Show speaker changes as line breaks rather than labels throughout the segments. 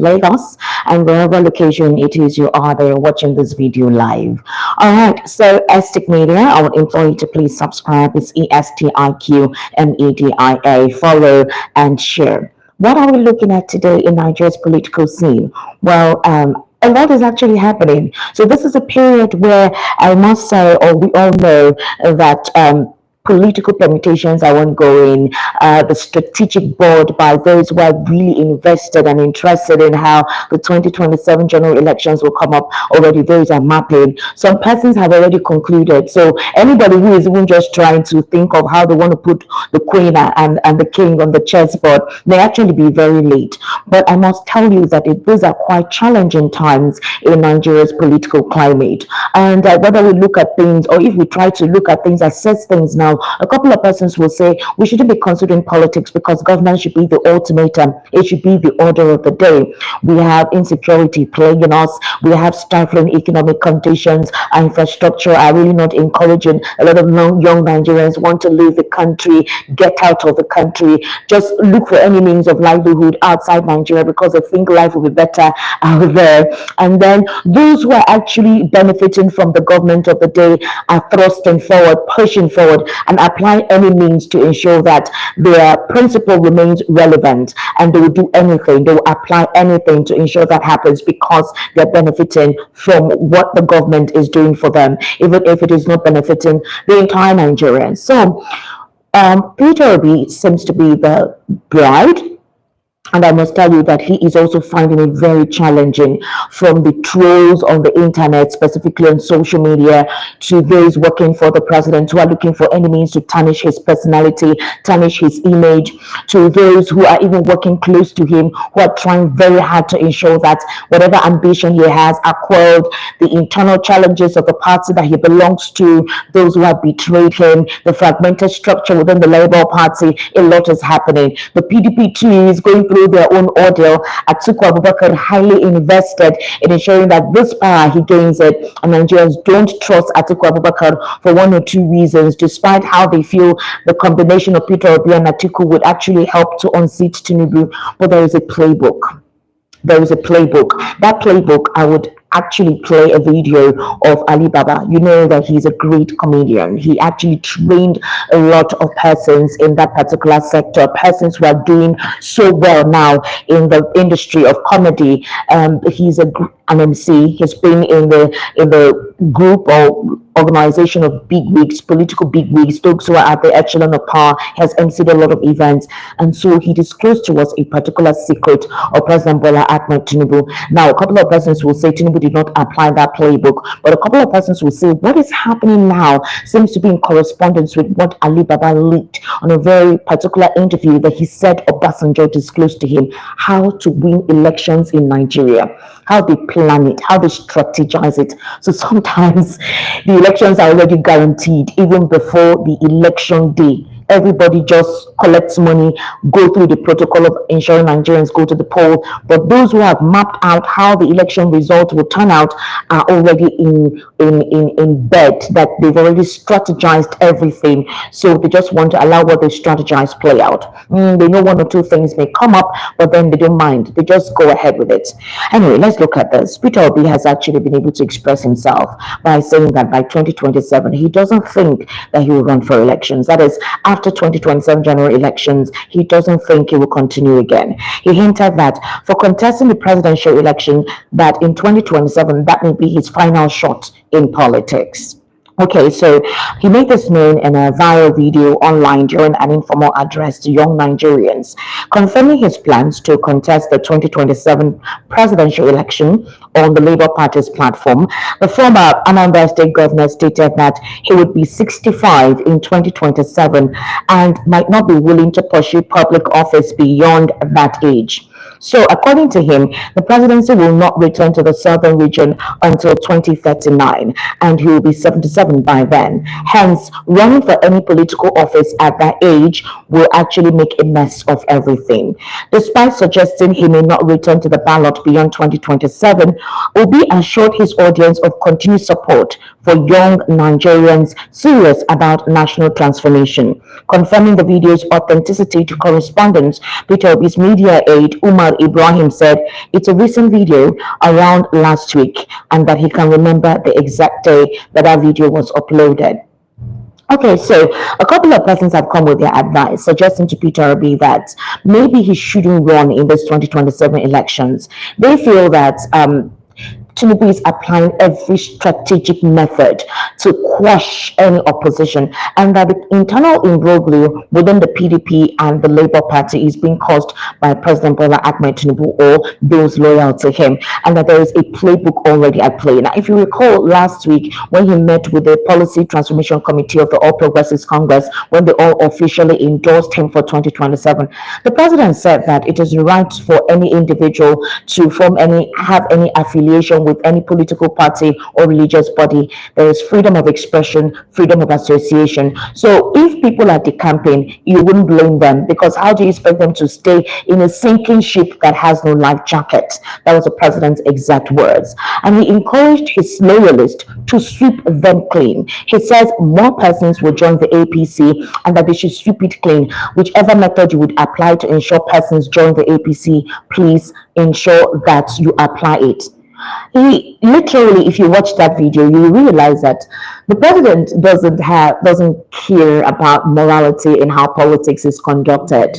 Lagos, and wherever location it is you are there watching this video live. All right, so Estic Media, I would implore you to please subscribe. It's ESTIQMEDIA. Follow and share. What are we looking at today in Nigeria's political scene? Well, a lot is actually happening. So this is a period where I must say, or we all know that political permutations are ongoing. The strategic board by those who are really invested and interested in how the 2027 general elections will come up already, those are mapping. Some persons have already concluded. So anybody who is even just trying to think of how they want to put the queen and the king on the chessboard may actually be very late. But I must tell you that these are quite challenging times in Nigeria's political climate. And whether we look at things or if we try to look at things, assess things now, a couple of persons will say we shouldn't be considering politics because government should be the ultimatum. It should be the order of the day. We have insecurity plaguing us. We have stifling economic conditions. Our infrastructure are really not encouraging. A lot of young Nigerians want to leave the country, get out of the country, just look for any means of livelihood outside Nigeria because they think life will be better out there. And then those who are actually benefiting from the government of the day are thrusting forward, pushing forward, and apply any means to ensure that their principle remains relevant, and they will do anything, they will apply anything to ensure that happens because they're benefiting from what the government is doing for them, even if it is not benefiting the entire Nigerians. So Peter Obi seems to be the bride. And I must tell you that he is also finding it very challenging, from the trolls on the internet, specifically on social media, to those working for the president who are looking for any means to tarnish his personality, tarnish his image, to those who are even working close to him, who are trying very hard to ensure that whatever ambition he has are quelled, the internal challenges of the party that he belongs to, those who have betrayed him, the fragmented structure within the Labour Party. A lot is happening. The PDP too is going through their own ordeal. Atiku Abubakar highly invested in ensuring that this power he gains it, and Nigerians don't trust Atiku Abubakar for one or two reasons, despite how they feel the combination of Peter Obi and Atiku would actually help to unseat Tinubu. But there is a playbook. There is a playbook. That playbook, I would actually play a video of Ali Baba. You know that he's a great comedian. He actually trained a lot of persons in that particular sector, persons who are doing so well now in the industry of comedy. He's an MC. He's been in the group or organization of bigwigs, political bigwigs, those who are at the echelon of power. Has emceed a lot of events, and so he disclosed to us a particular secret of President Bola Ahmed Tinubu. Now, a couple of persons will say Tinubu did not apply that playbook, but a couple of persons will say what is happening now seems to be in correspondence with what Ali Baba leaked on a very particular interview that he said Obasanjo disclosed to him how to win elections in Nigeria, how they plan it, how they strategize it. So sometimes the elections are already guaranteed even before the election day. Everybody just collects money, go through the protocol of ensuring Nigerians go to the poll. But those who have mapped out how the election result will turn out are already in bed, that they've already strategized everything. So they just want to allow what they strategize play out. They know one or two things may come up, but then they don't mind. They just go ahead with it. Anyway, let's look at this. Peter Obi has actually been able to express himself by saying that by 2027, he doesn't think that he will run for elections. That is, after 2027 general elections, he doesn't think he will continue again. He hinted that for contesting the presidential election, that in 2027, that may be his final shot in politics. Okay, so he made this known in a viral video online during an informal address to young Nigerians, confirming his plans to contest the 2027 presidential election on the Labour Party's platform. The former Anambra State governor stated that he would be 65 in 2027 and might not be willing to pursue public office beyond that age. So, according to him, the presidency will not return to the southern region until 2039, and he will be 77 by then. Hence, running for any political office at that age will actually make a mess of everything. Despite suggesting he may not return to the ballot beyond 2027, Obi assured his audience of continued support for young Nigerians serious about national transformation. Confirming the video's authenticity to correspondence, Peter Obi's media aide, Umar Ibrahim said it's a recent video around last week and that he can remember the exact day that that video was uploaded. Okay, so a couple of persons have come with their advice, suggesting to Peter Obi that maybe he shouldn't run in this 2027 elections. They feel that Tinubu is applying every strategic method to quash any opposition, and that the internal imbroglio within the PDP and the Labour Party is being caused by President Bola Ahmed Tinubu or those loyal to him, and that there is a playbook already at play. Now, if you recall last week when he met with the Policy Transformation Committee of the All Progressives Congress, when they all officially endorsed him for 2027, the president said that it is right for any individual to have any affiliation with any political party or religious body. There is freedom of expression, freedom of association. So if people are decamping, you wouldn't blame them, because how do you expect them to stay in a sinking ship that has no life jacket? That was the president's exact words. And he encouraged his loyalists to sweep them clean. He says more persons will join the APC and that they should sweep it clean. Whichever method you would apply to ensure persons join the APC, please ensure that you apply it. He literally, if you watch that video, you will realize that the president doesn't care about morality and how politics is conducted.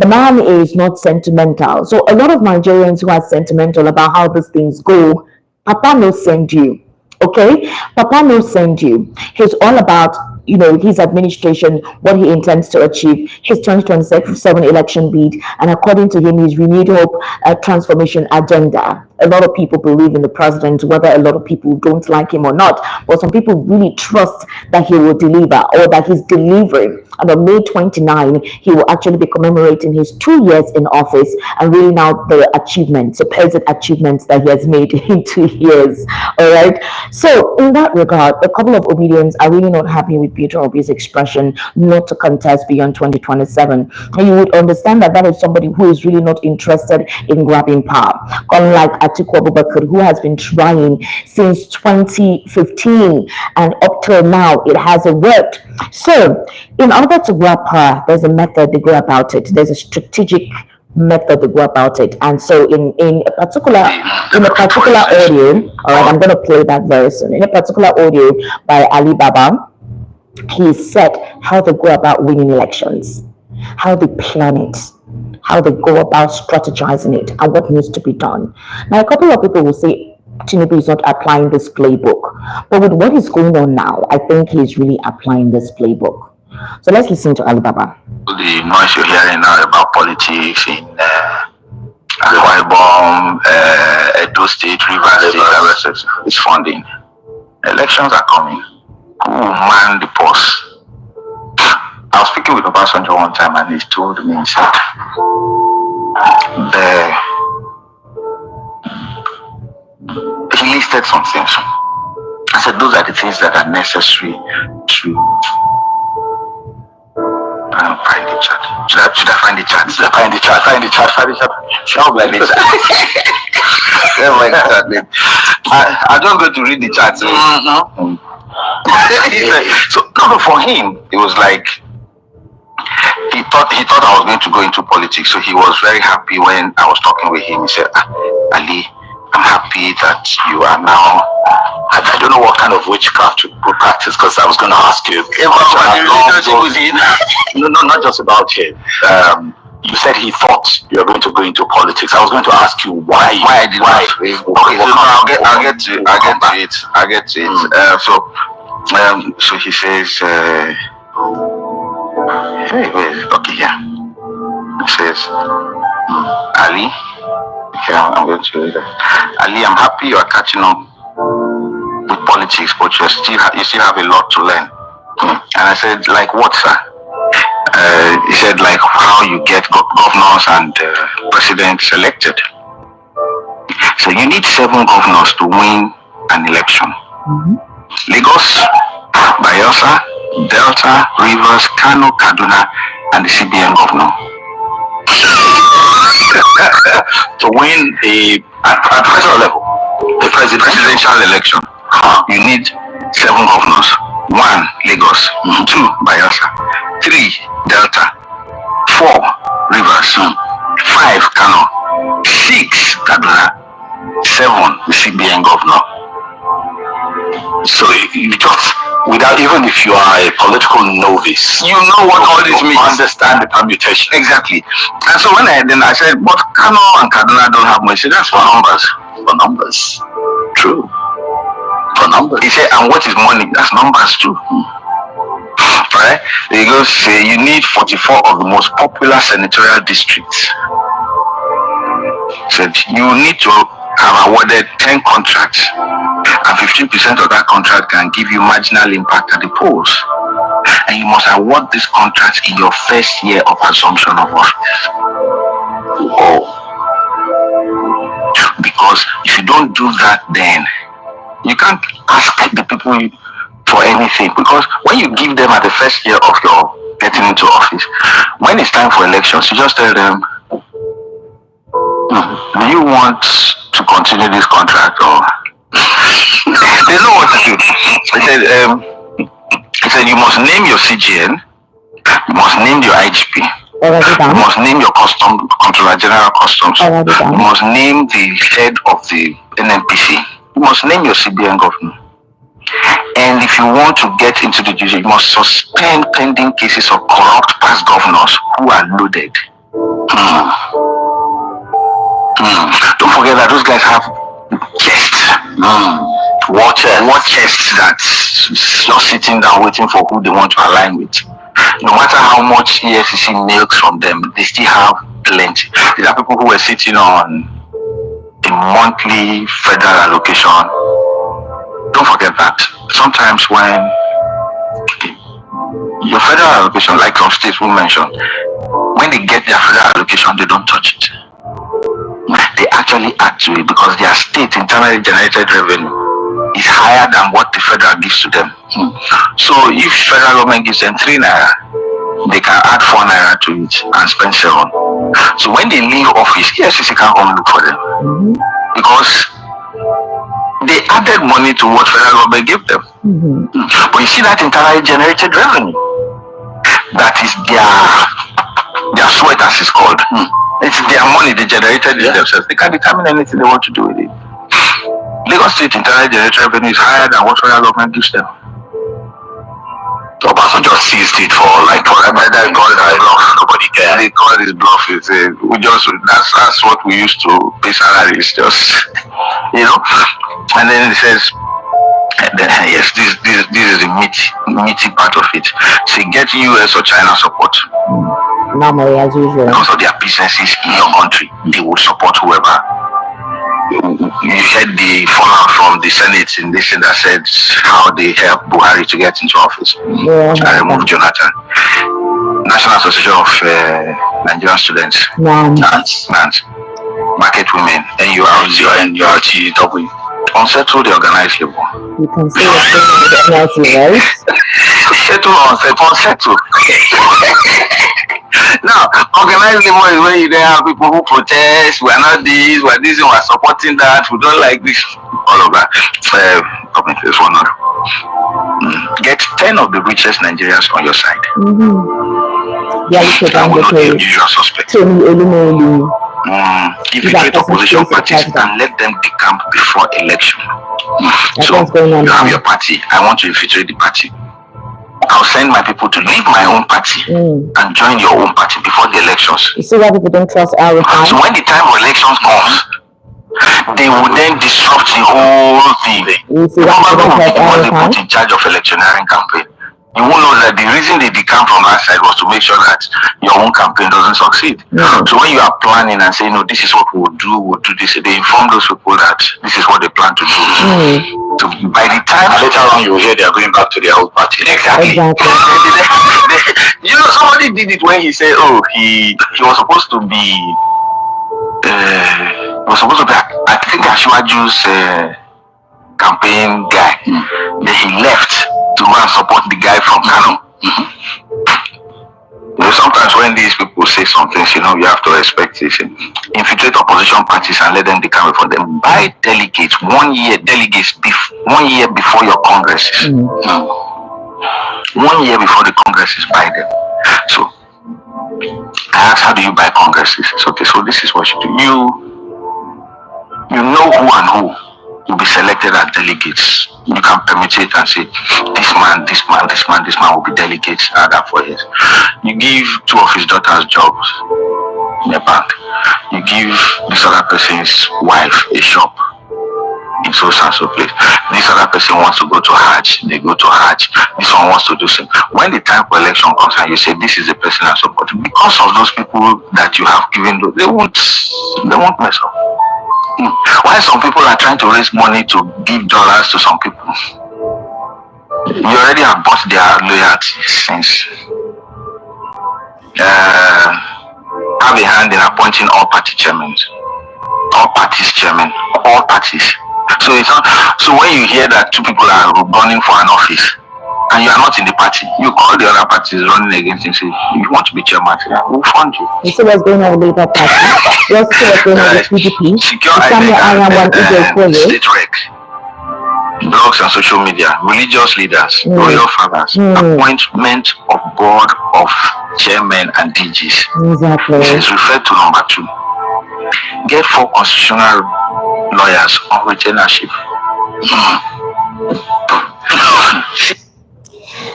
The man is not sentimental. So a lot of Nigerians who are sentimental about how these things go, Papa no send you. Okay, Papa no send you. He's all about his administration, what he intends to achieve, his 2027 election bid, and according to him, his renewed hope transformation agenda. A lot of people believe in the president, whether a lot of people don't like him or not, but some people really trust that he will deliver, or that he's delivering. And on May 29, he will actually be commemorating his 2 years in office, and really now the achievements, supposed achievements that he has made in 2 years. All right. So in that regard, a couple of Obedients are really not happy with Peter Obi's expression not to contest beyond 2027. And you would understand that that is somebody who is really not interested in grabbing power. Unlike Atiku Abubakar, who has been trying since 2015, and up till now, it hasn't worked. So in order to grab power, there's a method to go about it. There's a strategic method to go about it. And so in a particular audio, all right, I'm going to play that very soon. In a particular audio by Ali Baba, he said how they go about winning elections, how they plan it, how they go about strategizing it, and what needs to be done. Now, a couple of people will say Tinubu is not applying this playbook, but with what is going on now, I think he's really applying this playbook. So let's listen to Alibaba.
The noise you're hearing now about politics in Akwa Ibom, Edo State, Rivers State, is funding. Elections are coming. Who will man the pause? I was speaking with Obasanjo one time, and he told me, he said, he listed some things. I said, those are the things that are necessary to find the chat. Should I find the chat? Find the chat. Shout like this. I don't go to read the chat. So for him, it was like he thought I was going to go into politics. So he was very happy when I was talking with him. He said, Ali, I'm happy that you are now. I don't know what kind of witchcraft you practice, because I was going to ask you. No, not just about him. You said he thought you were going to go into politics. I was going to ask you why. Okay, so I'll get to it. So he says, okay, yeah. He says, Ali. Okay, I'm going to read that. Ali, I'm happy you are catching up with politics, but you still have a lot to learn. And I said, like what, sir? He said, like how you get governors and presidents elected. So you need 7 governors to win an election. Lagos, Bayelsa, Delta, Rivers, Kano, Kaduna, and the CBN governor. To win at federal level, the presidential election, you need 7 governors. 1, Lagos. 2, Bayelsa. 3, Delta. 4, Rivers. 5, Kano. 6 Kaduna, 7 the CBN governor. So you just, without, even if you are a political novice, you know what all this means. Understand the permutation. Exactly. And so when I said, but Kano and Kaduna don't have money. He said, that's for numbers. For numbers. True. For numbers. He said, and what is money? That's numbers too. Right? He goes, say you need 44 of the most popular senatorial districts. Said you need to have awarded 10 contracts, and 15% of that contract can give you marginal impact at the polls. And you must award this contract in your first year of assumption of office. Oh. Because if you don't do that, then you can't ask the people for anything. Because when you give them at the first year of your getting into office, when it's time for elections, you just tell them, do you want to continue this contract, or they know what to do. He said you must name your CGN, you must name your IGP, you must name your Controller General Customs, you must name the head of the NNPC, you must name your CBN governor. And if you want to get into the judiciary, you must suspend pending cases of corrupt past governors who are loaded. Don't forget that those guys have chests, war chests that's just sitting down waiting for who they want to align with. No matter how much EFCC milks from them, they still have plenty. These are people who were sitting on a monthly federal allocation. Don't forget that. Sometimes when your federal allocation, like some states we mentioned, when they get their federal allocation, they don't touch it. They actually add to it because their state internally generated revenue is higher than what the federal gives to them. So if federal government gives them 3 naira, they can add 4 naira to it and spend 7. So when they leave office, EFCC can't come look for them because they added money to what federal government gave them. But you see that internally generated revenue, that is their sweat, as it's called. It's their money, they generated it themselves. They can determine anything they want to do with it. Lagos State internally generated revenue is higher than what federal government gives them. Obasanjo just seized it for like forever. They call it bluff. Nobody cares. They call it bluff. That's what we used to pay salaries, just And then it says, yes, this is the meaty part of it. So get US or China support.
Normally, as usual.
Because of their businesses in your country, they would support whoever. You heard the fallout from the Senate in this thing that said how they helped Buhari to get into office and remove Jonathan. National Association of Nigerian Students, NANS, Market Women, NURTW, unsettled the organized labor.
You can say it's right?
Unsettled. Now, organized labor is when you then have people who protest, we're not this, we're this, we're supporting that, we don't like this, all of that. This one. Get 10 of the richest Nigerians on your side.
Yeah, you can
will not be a usual suspect. If you create opposition parties and let them decamp before election. So you have your party. I want to infiltrate the party. I'll send my people to leave my own party and join your own party before the elections.
You see why people don't trust our time?
So when the time of elections comes, they will then disrupt the whole thing.
You see why people don't trust our
they put in charge of electioneering campaign. You won't know that the reason they decamp from that side was to make sure that your own campaign doesn't succeed. So when you are planning and saying, no, this is what we'll do this, they inform those people that this is what they plan to do. So by the time later on you will hear they are going back to their old party. Exactly. Somebody did it when he said, he was supposed to be I think Ashwaju's campaign guy. Then he left to go and support the guy from Kano. Sometimes when these people say some things, you have to respect it. Infiltrate opposition parties and let them decamp for them. Buy delegates 1 year before your congresses. 1 year before the congresses, buy them. So I asked, how do you buy congresses? It's okay, so this is what you do. You know who and who will be selected as delegates. You can permutate and say, this man will be delegates that 4 years. You give 2 of his daughters jobs in a bank. You give this other person's wife a shop in so and so place. This other person wants to go to Hajj, they go to Hajj. This one wants to do something. When the time for election comes and you say this is the person I support, because of those people that you have given, they won't mess up. Why some people are trying to raise money to give dollars to some people? You already have bought their loyalty since. Have a hand in appointing all party chairmen, all parties chairmen, all parties. So it's not. So when you hear that 2 people are running for an office and you are not in the party, you call the other parties running against and say, "You want to be chairman? We'll fund you."
You see what's going on with Labour Party. You also see what's going on with PDP.
Secure state rec, blogs and social media, religious leaders, royal fathers, appointment of board of chairmen and DGs.
Exactly.
This is referred to number 2. Get 4 constitutional lawyers on retainership.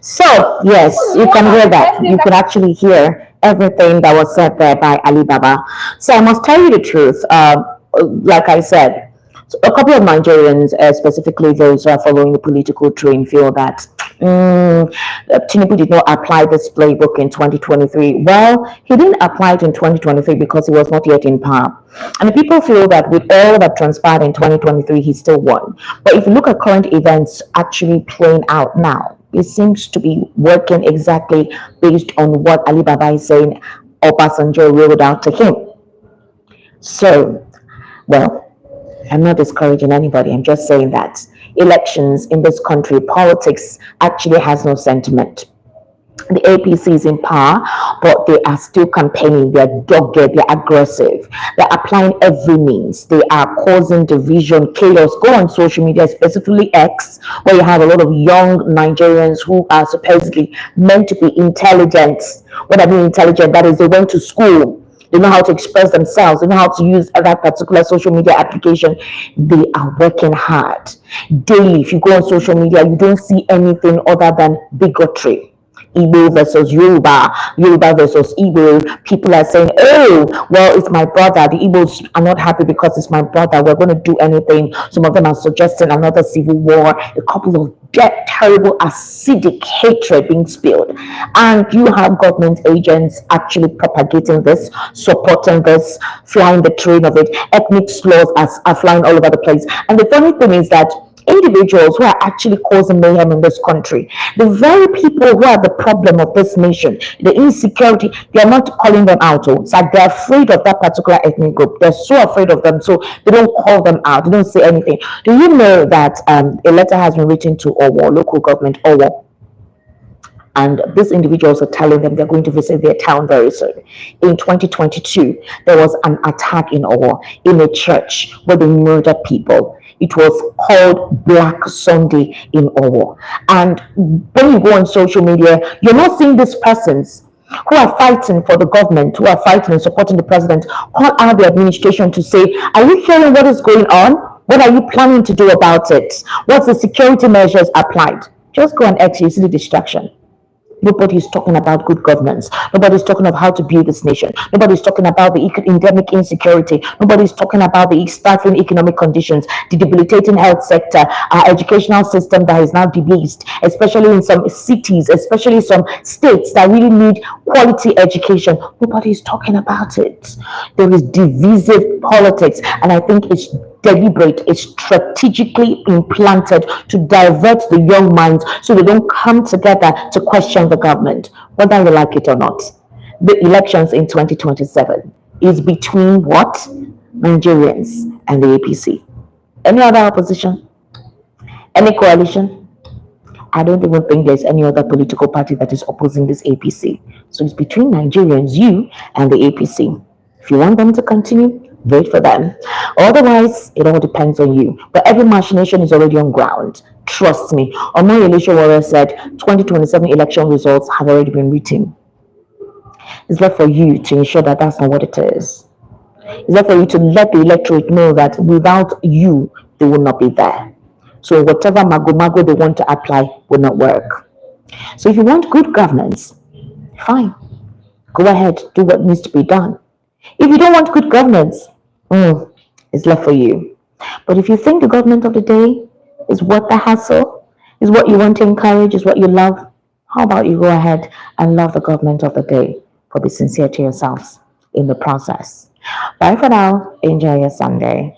So, yes, you can hear that. You could actually hear everything that was said there by Ali Baba. So I must tell you the truth. Like I said, a couple of Nigerians, specifically those who are following the political train, feel that Tinubu did not apply this playbook in 2023. Well, he didn't apply it in 2023 because he was not yet in power. And the people feel that with all that transpired in 2023, he still won. But if you look at current events actually playing out now, it seems to be working exactly based on what Ali Baba is saying Obasanjo rolled out to him. So, well, I'm not discouraging anybody. I'm just saying that elections in this country, politics actually has no sentiment. The APC is in power, but they are still campaigning. They're dogged, they're aggressive, they're applying every means. They are causing division, chaos. Go on social media, specifically X, where you have a lot of young Nigerians who are supposedly meant to be intelligent. When I mean intelligent, that is, they went to school. They know how to express themselves. They know how to use that particular social media application. They are working hard. Daily, if you go on social media, you don't see anything other than bigotry. Igbo versus Yoruba, Yoruba versus Igbo. People are saying, oh, well, it's my brother. The Igbos are not happy because it's my brother. We're going to do anything. Some of them are suggesting another civil war. A couple of terrible acidic hatred being spilled. And you have government agents actually propagating this, supporting this, flying the train of it. Ethnic slurs are flying all over the place. And the funny thing is that individuals who are actually causing mayhem in this country, the very people who are the problem of this nation, the insecurity, they are not calling them out. It's like they're afraid of that particular ethnic group. They're so afraid of them, so they don't call them out. They don't say anything. Do you know that a letter has been written to Owo, local government Owo? And these individuals are telling them they're going to visit their town very soon. In 2022, there was an attack in Owo, in a church where they murdered people. It was called Black Sunday in Owo. And when you go on social media, you're not seeing these persons who are fighting for the government, who are fighting and supporting the president, call out the administration to say, are you hearing what is going on? What are you planning to do about it? What's the security measures applied? Just go and X, you see the distraction. Nobody's talking about good governance. Nobody's talking about how to build this nation. Nobody's talking about the endemic insecurity. Nobody's talking about the stifling economic conditions, the debilitating health sector, our educational system that is now debased, especially in some cities, especially some states that really need quality education. Nobody's talking about it. There is divisive politics, and I think it's deliberate, it's strategically implanted to divert the young minds so they don't come together to question the government, whether you like it or not. The elections in 2027 is between what? Nigerians and the APC. Any other opposition? Any coalition? I don't even think there's any other political party that is opposing this APC. So it's between Nigerians, you, and the APC. If you want them to continue, wait for them. Otherwise, it all depends on you. But every machination is already on ground. Trust me. Omoyele Sowore said 2027 election results have already been written. It's left for you to ensure that that's not what it is. It's left for you to let the electorate know that without you, they will not be there. So whatever mago they want to apply will not work. So if you want good governance, fine. Go ahead, do what needs to be done. If you don't want good governance, it's left for you. But if you think the government of the day is worth the hassle, is what you want to encourage, is what you love, how about you go ahead and love the government of the day, but be sincere to yourselves in the process. Bye for now. Enjoy your Sunday.